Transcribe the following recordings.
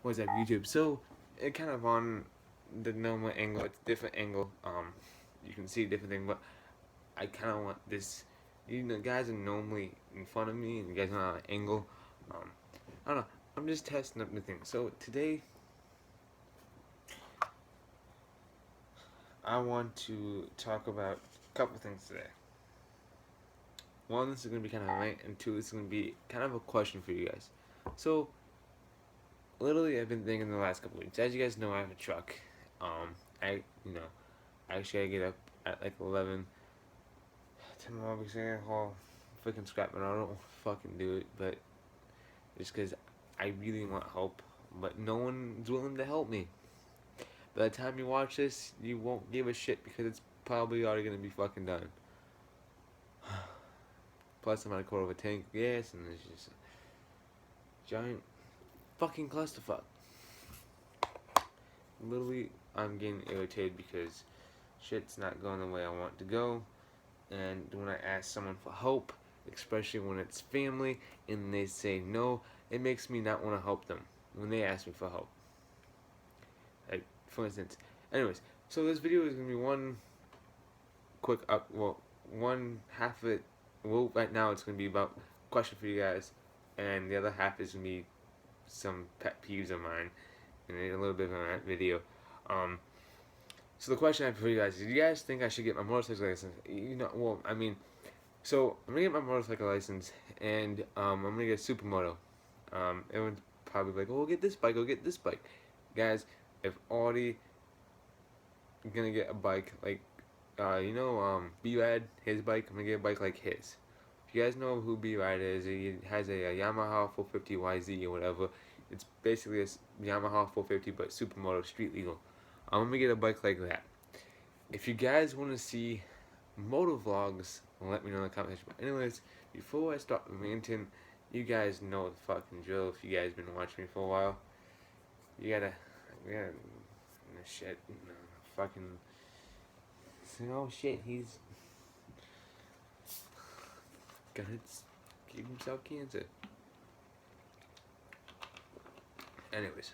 what's up YouTube? So it kind of on the normal angle, it's a different angle. You can see a different thing, but I kind of want this. You know, guys are normally in front of me, and you guys are on an angle. Um, I don't know. I'm just testing up the thing. So today, I want to talk about a couple things today. One, this is gonna be kind of a rant, and two, this is gonna be kind of a question for you guys. So literally, I've been thinking the last couple weeks. As you guys know, I have a truck. I actually I get up at like 11 tomorrow because I gotta haul freaking scrap, and I don't fucking do it, but just because I really want help, but no one's willing to help me. By the time you watch this, you won't give a shit because it's probably already gonna be fucking done. Plus, I'm at a quarter of a tank of gas, and it's just a giant fucking clusterfuck. Literally, I'm getting irritated because shit's not going the way I want to go. And when I ask someone for help, especially when it's family, and they say no, it makes me not want to help them when they ask me for help. Like, for instance, anyways, so this video is gonna be one quick one half of it. Well, right now it's gonna be about question for you guys, and the other half is gonna be some pet peeves of mine, and a little bit of a video. Um, so the question I have for you guys is: do you guys think I should get my motorcycle license? So I'm gonna get my motorcycle license, and I'm gonna get a supermoto. Everyone's probably like, "Oh, get this bike. Go get this bike." Guys, if Audi gonna get a bike like, B-Rad, his bike, I'm gonna get a bike like his. If you guys know who B-Rad is, he has a Yamaha 450 YZ or whatever. It's basically a Yamaha 450 but supermoto, street legal. I'm gonna get a bike like that. If you guys want to see motor vlogs, let me know in the comment section. But anyways, before I start ranting, you guys know the fucking drill. If you guys been watching me for a while, you gotta shit, fucking. Oh shit, he's gonna give himself cancer. Anyways,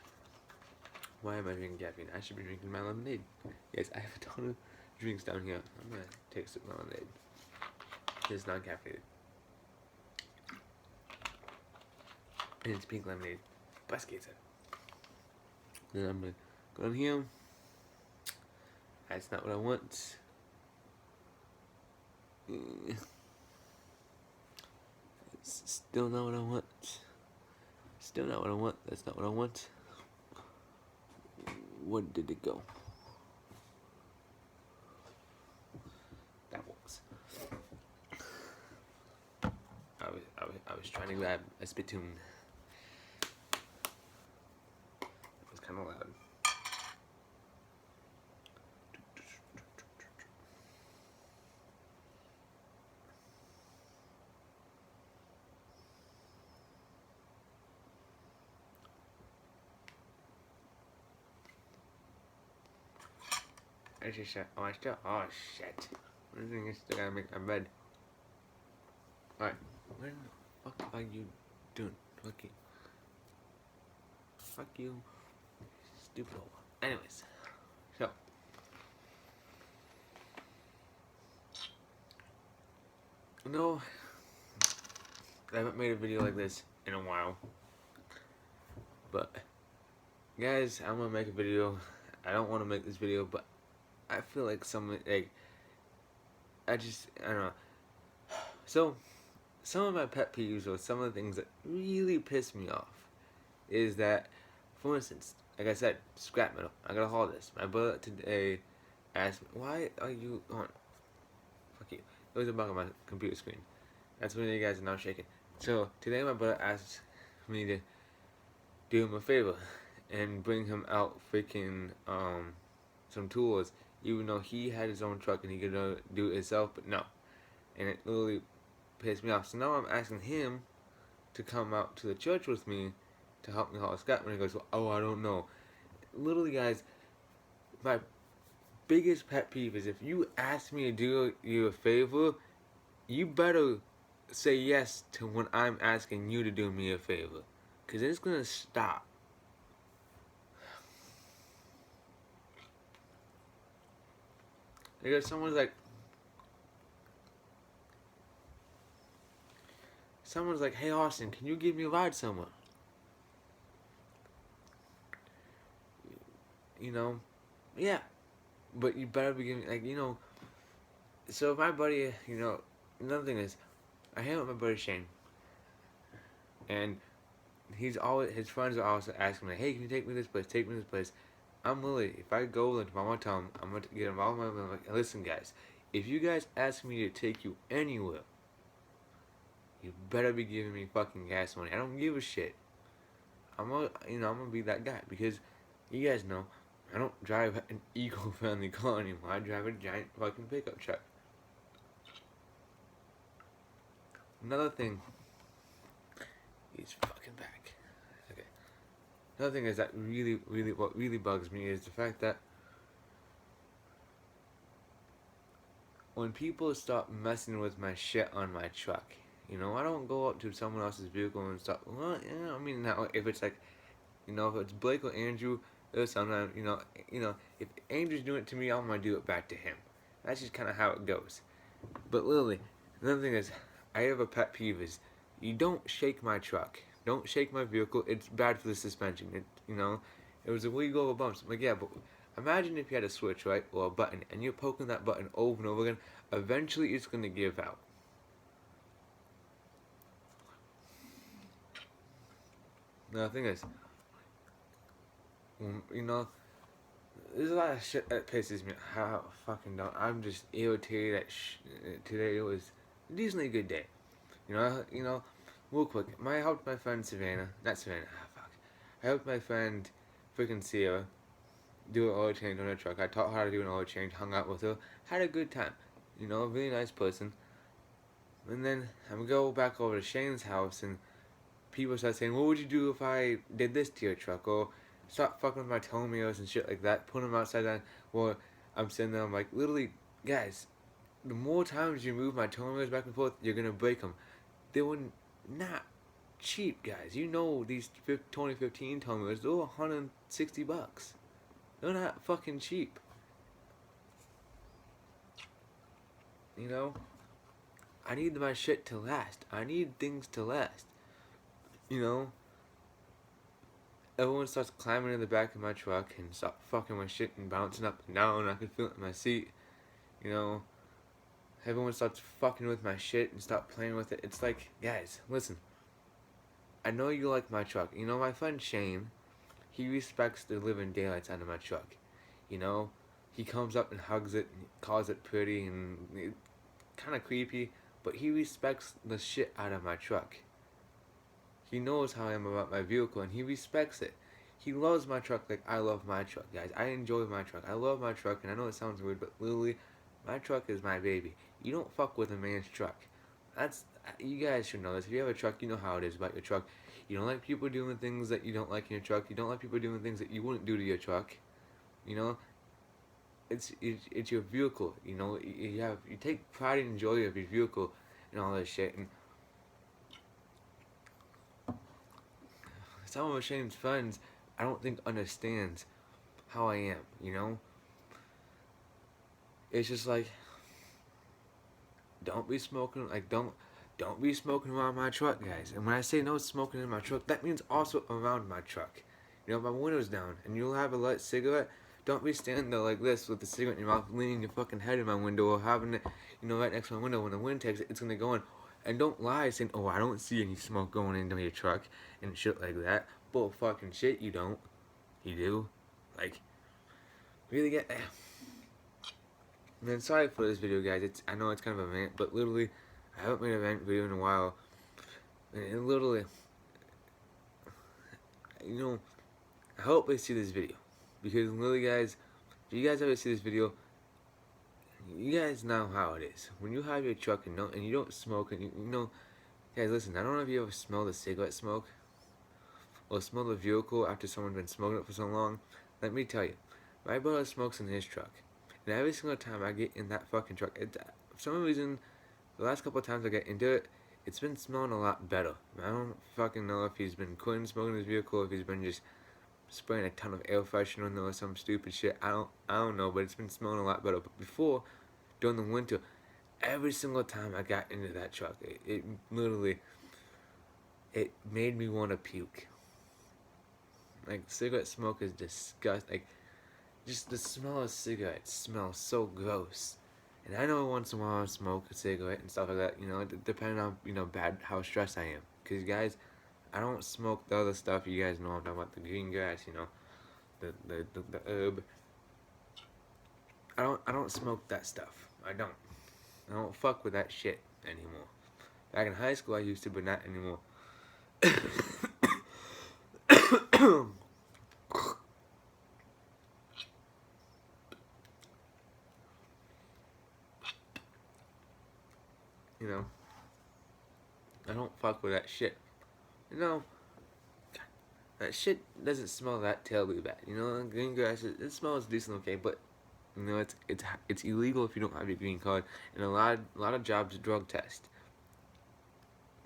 why am I drinking caffeine? I should be drinking my lemonade. Yes, I have a ton of drinks down here. I'm gonna take some lemonade. It's not caffeinated. And it's pink lemonade. Best case. Then I'm gonna go in here. That's not what I want. It's still not what I want. Still not what I want. That's not what I want. Where did it go? That works. I was trying to grab a spittoon. It was kind of loud. Oh shit. I think I still gotta make my bed. Alright. What the fuck are you doing? Fuck you. Fuck you. Stupid hole. Anyways. So. No. I haven't made a video like this in a while. But. Guys, I'm gonna make a video. I don't want to make this video, but I feel like I don't know. So, some of my pet peeves or some of the things that really piss me off is that, for instance, like I said, scrap metal. I gotta haul this. My brother today asked me, "Why are you on?" Fuck you. It was a bug on my computer screen. That's when you guys are now shaking. So today, my brother asked me to do him a favor and bring him out freaking some tools, even though he had his own truck and he could do it himself. But no, and it literally pissed me off. So now I'm asking him to come out to the church with me to help me haul scrap. And he goes, "Oh, I don't know." Literally, guys, my biggest pet peeve is if you ask me to do you a favor, you better say yes to when I'm asking you to do me a favor, cause it's gonna stop. Because someone's like, hey Austin, can you give me a ride somewhere? You know, yeah, but you better be giving So my buddy, another thing is, I hang out with my buddy Shane, and his friends are always asking me, hey, can you take me to this place? Take me to this place. I'm literally, if I go, if I want to tell them, I'm going to get involved with them. I'm like, listen, guys, if you guys ask me to take you anywhere, you better be giving me fucking gas money. I don't give a shit. I'm gonna be that guy because you guys know I don't drive an eco-friendly car anymore. I drive a giant fucking pickup truck. Another thing, he's fucking back. Okay. Another thing is that what really bugs me is the fact that when people stop messing with my shit on my truck, I don't go up to someone else's vehicle and stop. Well, I mean, now if it's like, if it's Blake or Andrew, sometimes, if Andrew's doing it to me, I'm gonna do it back to him. That's just kind of how it goes. But literally, another thing is, I have a pet peeve is, you don't shake my truck. Don't shake my vehicle. It's bad for the suspension. It was illegal over bumps. I'm like, yeah, but imagine if you had a switch, right, or a button, and you're poking that button over and over again. Eventually, it's gonna give out. Now, the thing is, there's a lot of shit that pisses me. How fucking don't. I'm just irritated that today it was a decently good day. Real quick. I helped my friend Savannah. Not Savannah. Fuck. I helped my friend, freaking Sierra, do an oil change on her truck. I taught her how to do an oil change. Hung out with her. Had a good time. Really nice person. And then I'm go back over to Shane's house and people start saying, what would you do if I did this to your truck? Or stop fucking with my tow mirrors and shit like that. Put them outside down. Or I'm sitting there, I'm like, literally, guys, the more times you move my tow mirrors back and forth, you're gonna break them. They were not cheap, guys. These 2015 tow mirrors, they're $160. They're not fucking cheap. I need my shit to last. I need things to last. Everyone starts climbing in the back of my truck and start fucking my shit and bouncing up and down. I can feel it in my seat. Everyone starts fucking with my shit and start playing with it. It's like, guys, listen. I know you like my truck. My friend Shane, he respects the living daylights out of my truck. He comes up and hugs it and calls it pretty and kind of creepy, but he respects the shit out of my truck. He knows how I am about my vehicle and he respects it. He loves my truck like I love my truck, guys. I enjoy my truck. I love my truck, and I know it sounds weird, but literally, my truck is my baby. You don't fuck with a man's truck. You guys should know this. If you have a truck, you know how it is about your truck. You don't like people doing things that you don't like in your truck. You don't like people doing things that you wouldn't do to your truck. It's your vehicle. You take pride and joy of your vehicle and all that shit. And some of Shane's friends, I don't think understands how I am. It's just like, don't be smoking, don't be smoking around my truck, guys. And when I say no smoking in my truck, that means also around my truck. My window's down, and you'll have a light cigarette. Don't be standing there like this with the cigarette in your mouth, leaning your fucking head in my window, or having it, right next to my window. When the wind takes it, it's gonna go in. And don't lie saying, oh, I don't see any smoke going into your truck, and shit like that. Bull fucking shit, you don't. You do. Really get... Man, sorry for this video, guys. I know it's kind of a rant, but literally, I haven't made a rant video in a while. And literally, I hope they see this video. Because literally, guys, if you guys ever see this video, you guys know how it is. When you have your truck and you don't smoke, and guys, listen, I don't know if you ever smell the cigarette smoke or smell the vehicle after someone's been smoking it for so long. Let me tell you, my brother smokes in his truck, and every single time I get in that fucking truck, for some reason, the last couple of times I get into it, it's been smelling a lot better. I don't fucking know if he's been quitting smoking his vehicle, or if he's been just spraying a ton of air freshener in there or some stupid shit. I don't know, but it's been smelling a lot better. But before, during the winter, every single time I got into that truck, it literally, it made me want to puke. Like, cigarette smoke is disgusting. Like, just the smell of cigarettes smells so gross. And I know once in a while I smoke a cigarette and stuff like that, you know, depending on, you know, how stressed I am. Because, guys, I don't smoke the other stuff. You guys know I'm talking about the green grass, you know, the herb. I don't smoke that stuff. I don't fuck with that shit anymore. Back in high school I used to, but not anymore. You know, I don't fuck with that shit. You know, that shit doesn't smell that terribly bad. You know, green grass, it smells decent, okay, but you know, it's illegal if you don't have your green card, and a lot of jobs drug test.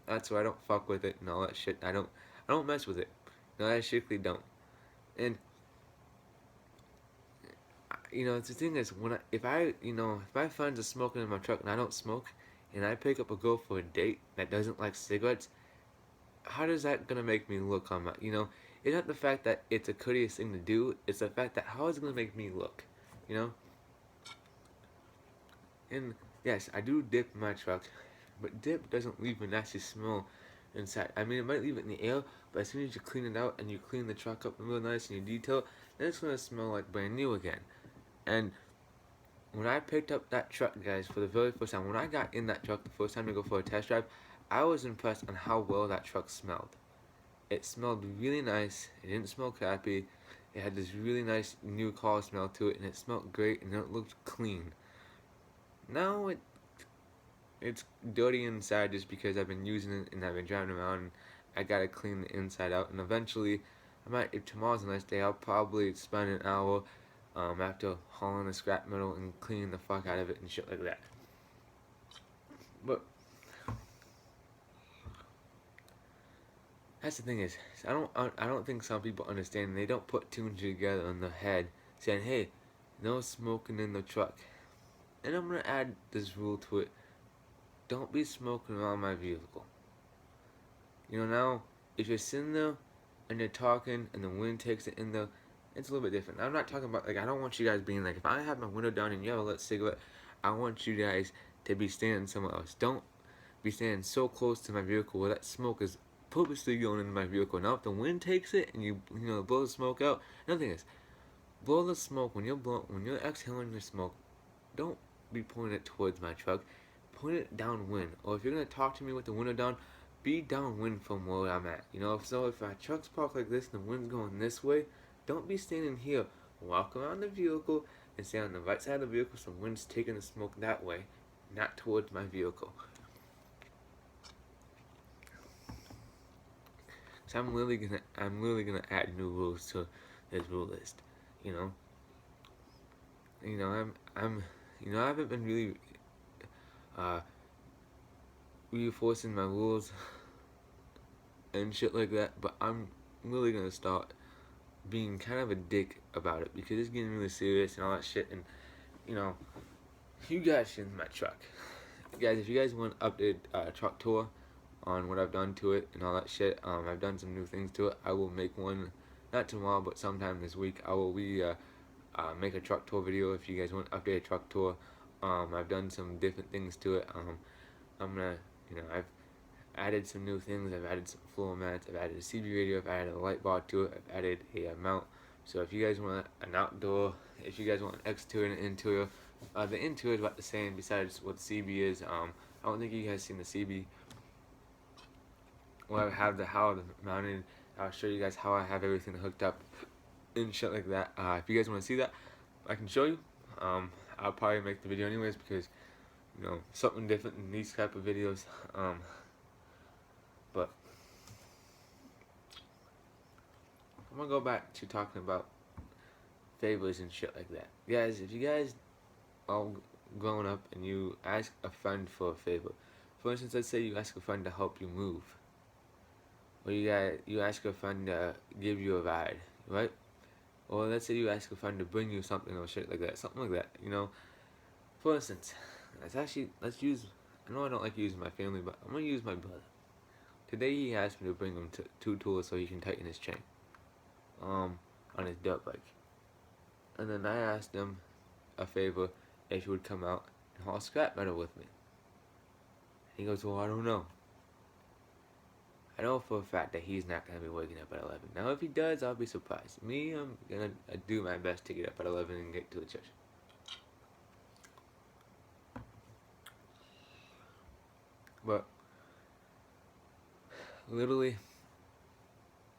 That's why I don't fuck with it and all that shit. I don't mess with it. No, I strictly don't. And you know, the thing is, if my friends are smoking in my truck and I don't smoke, and I pick up a girl for a date that doesn't like cigarettes, how does that gonna make me look on my, you know? It's not the fact that it's a courteous thing to do. It's the fact that how is it gonna make me look, you know? And yes, I do dip in my truck, but dip doesn't leave a nasty smell inside. I mean, it might leave it in the air, but as soon as you clean it out and you clean the truck up real nice and you detail it, then it's gonna smell like brand new again. And when I picked up that truck, guys, for the very first time, when I got in that truck the first time to go for a test drive, I was impressed on how well that truck smelled. It smelled really nice. It didn't smell crappy. It had this really nice new car smell to it, and it smelled great, and it looked clean. Now it's dirty inside just because I've been using it and I've been driving around. And I gotta clean the inside out, and eventually, if tomorrow's a nice day, I'll probably spend an hour after hauling the scrap metal and cleaning the fuck out of it and shit like that. But that's the thing is, I don't think some people understand. They don't put two and two together in their head, saying, "Hey, no smoking in the truck." And I'm gonna add this rule to it: don't be smoking around my vehicle. You know, now if you're sitting there and you're talking and the wind takes it in there, it's a little bit different. I'm not talking about, like, I don't want you guys being like, if I have my window down and you have a lit cigarette, I want you guys to be standing somewhere else. Don't be standing so close to my vehicle where that smoke is purposely going into my vehicle. Now if the wind takes it and you know blow the smoke out, another thing is, blow the smoke when you're exhaling your smoke, don't be pointing it towards my truck. Point it downwind. Or if you're gonna talk to me with the window down, be downwind from where I'm at. You know, if my truck's parked like this and the wind's going this way, don't be standing here. Walk around the vehicle and stay on the right side of the vehicle so the wind's taking the smoke that way, not towards my vehicle. So I'm literally gonna add new rules to this rule list. You know. You know, I haven't been really uh reinforcing my rules and shit like that, but I'm really gonna start being kind of a dick about it because it's getting really serious and all that shit. And you know, you guys should in my truck, guys. If you guys want an updated truck tour on what I've done to it and all that shit, I've done some new things to it. I will make one, not tomorrow, but sometime this week. I will make a truck tour video if you guys want an updated truck tour. I've done some different things to it. I'm gonna, you know, I've added some new things. I've added some floor mats. I've added a CB radio. I've added a light bar to it. I've added a mount. So if you guys want an outdoor, if you guys want an exterior and an interior, the interior is about the same besides what CB is. I don't think you guys seen the CB. Well, I have how it's mounted. I'll show you guys how I have everything hooked up and shit like that. If you guys want to see that, I can show you. I'll probably make the video anyways because, you know, something different in these type of videos. But I'm gonna go back to talking about favors and shit like that. Guys, if you guys are growing up and you ask a friend for a favor, for instance, let's say you ask a friend to help you move, or you ask a friend to give you a ride. right? Or let's say you ask a friend to bring you something or shit like that, something like that, you know. For instance, let's use. I know I don't like using my family, but I'm gonna use my brother. Today he asked me to bring him two tools so he can tighten his chain, on his dirt bike. And then I asked him a favor if he would come out and haul scrap metal with me. And he goes, well, I don't know. I know for a fact that he's not gonna be waking up at 11. Now, if he does, I'll be surprised. Me, I'm gonna do my best to get up at 11 and get to the church. But literally,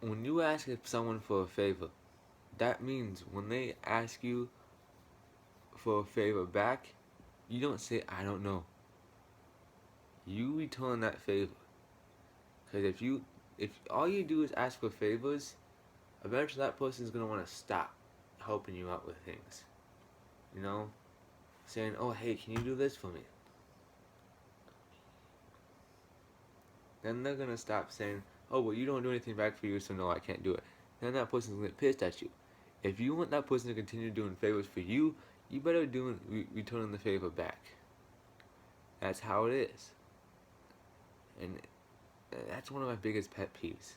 when you ask someone for a favor, that means when they ask you for a favor back, you don't say, I don't know. You return that favor. Because if all you do is ask for favors, eventually that person's going to want to stop helping you out with things. You know? Saying, oh, hey, can you do this for me? Then they're going to stop saying, oh, well, you don't do anything back for you, so no, I can't do it. Then that person's going to get pissed at you. If you want that person to continue doing favors for you, you better returning the favor back. That's how it is. And that's one of my biggest pet peeves.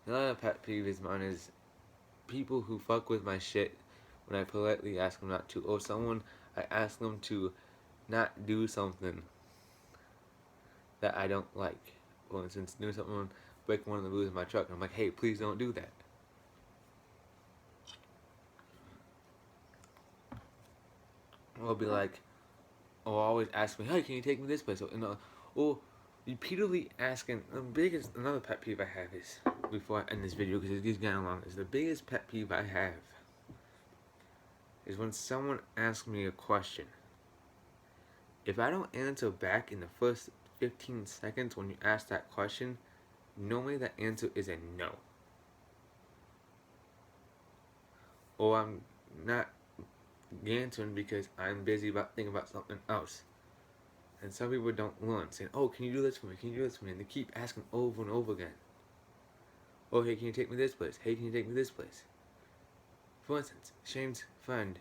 Another pet peeve is mine is people who fuck with my shit when I politely ask them not to. Or I ask them to not do something that I don't like. For instance, do something, break one of the wheels of my truck. And I'm like, hey, please don't do that. Or be like, or always ask me, hey, can you take me this place? Or repeatedly asking. Another pet peeve I have is, before I end this video, because it is getting long, is the biggest pet peeve I have is when someone asks me a question. If I don't answer back in the first 15 seconds when you ask that question, normally that answer is a no. Or I'm not answering because I'm busy thinking about something else. And some people don't learn, saying, oh, can you do this for me? Can you do this for me? And they keep asking over and over again. Oh, hey, can you take me this place? Hey, can you take me this place? For instance, Shane's friend,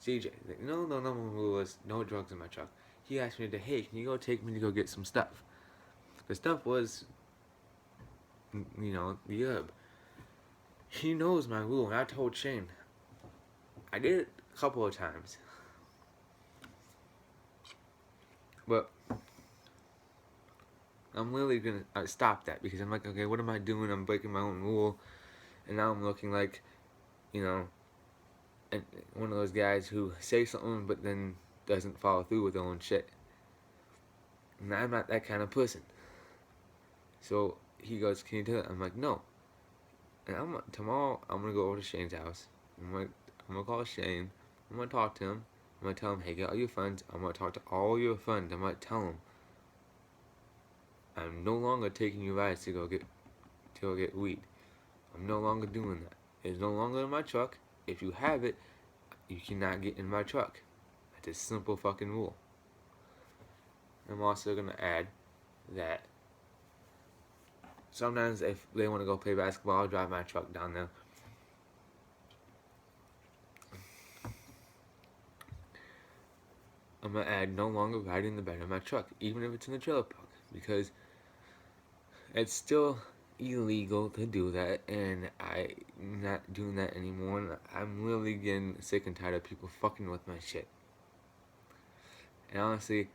CJ, like, no rules, no drugs in my truck. He asked me today, hey, can you go take me to go get some stuff? The stuff was, the herb. He knows my rule, and I told Shane. I did it a couple of times. But I'm literally gonna stop that because I'm like, okay, what am I doing? I'm breaking my own rule, and now I'm looking like, one of those guys who say something but then doesn't follow through with their own shit. And I'm not that kind of person. So he goes, can you do it? I'm like, no. And tomorrow I'm gonna go over to Shane's house. I'm gonna call Shane. I'm gonna talk to him. I'm gonna tell him, hey, get all your friends. I'm gonna talk to all your friends. I'm gonna tell them I'm no longer taking you rides to go get weed. I'm no longer doing that. It's no longer in my truck. If you have it, you cannot get in my truck. That's a simple fucking rule. I'm also gonna add that sometimes if they want to go play basketball, I'll drive my truck down there. I'm gonna add no longer riding the bed of my truck, even if it's in the trailer park, because it's still illegal to do that, and I'm not doing that anymore. And I'm really getting sick and tired of people fucking with my shit. And honestly,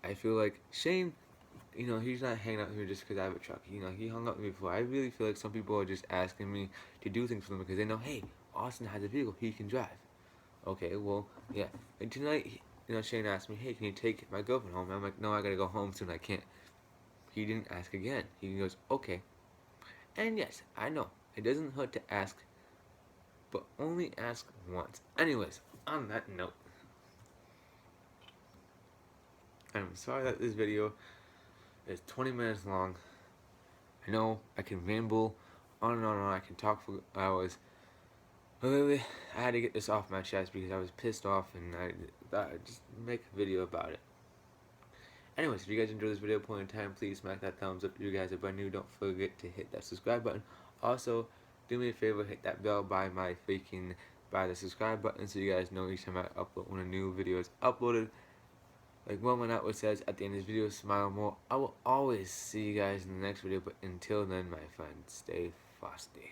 I feel like Shane, he's not hanging out with me just because I have a truck. He hung out with me before. I really feel like some people are just asking me to do things for them because they know, hey, Austin has a vehicle, he can drive. Okay, well, yeah. And tonight, Shane asked me, hey, can you take my girlfriend home? And I'm like, no, I gotta go home soon, I can't. He didn't ask again. He goes, okay. And yes, I know, it doesn't hurt to ask, but only ask once. Anyways, on that note, I'm sorry that this video is 20 minutes long. I know I can ramble on and on and on. I can talk for hours. But literally, I had to get this off my chest because I was pissed off and I thought I'd just make a video about it. Anyways, if you guys enjoyed this video point in time, please smack that thumbs up. If you guys are brand new, don't forget to hit that subscribe button. Also, do me a favor, hit that bell by the subscribe button so you guys know each time I upload when a new video is uploaded. Like Wilma Atwood says at the end of this video, smile more. I will always see you guys in the next video, but until then, my friends, stay frosty.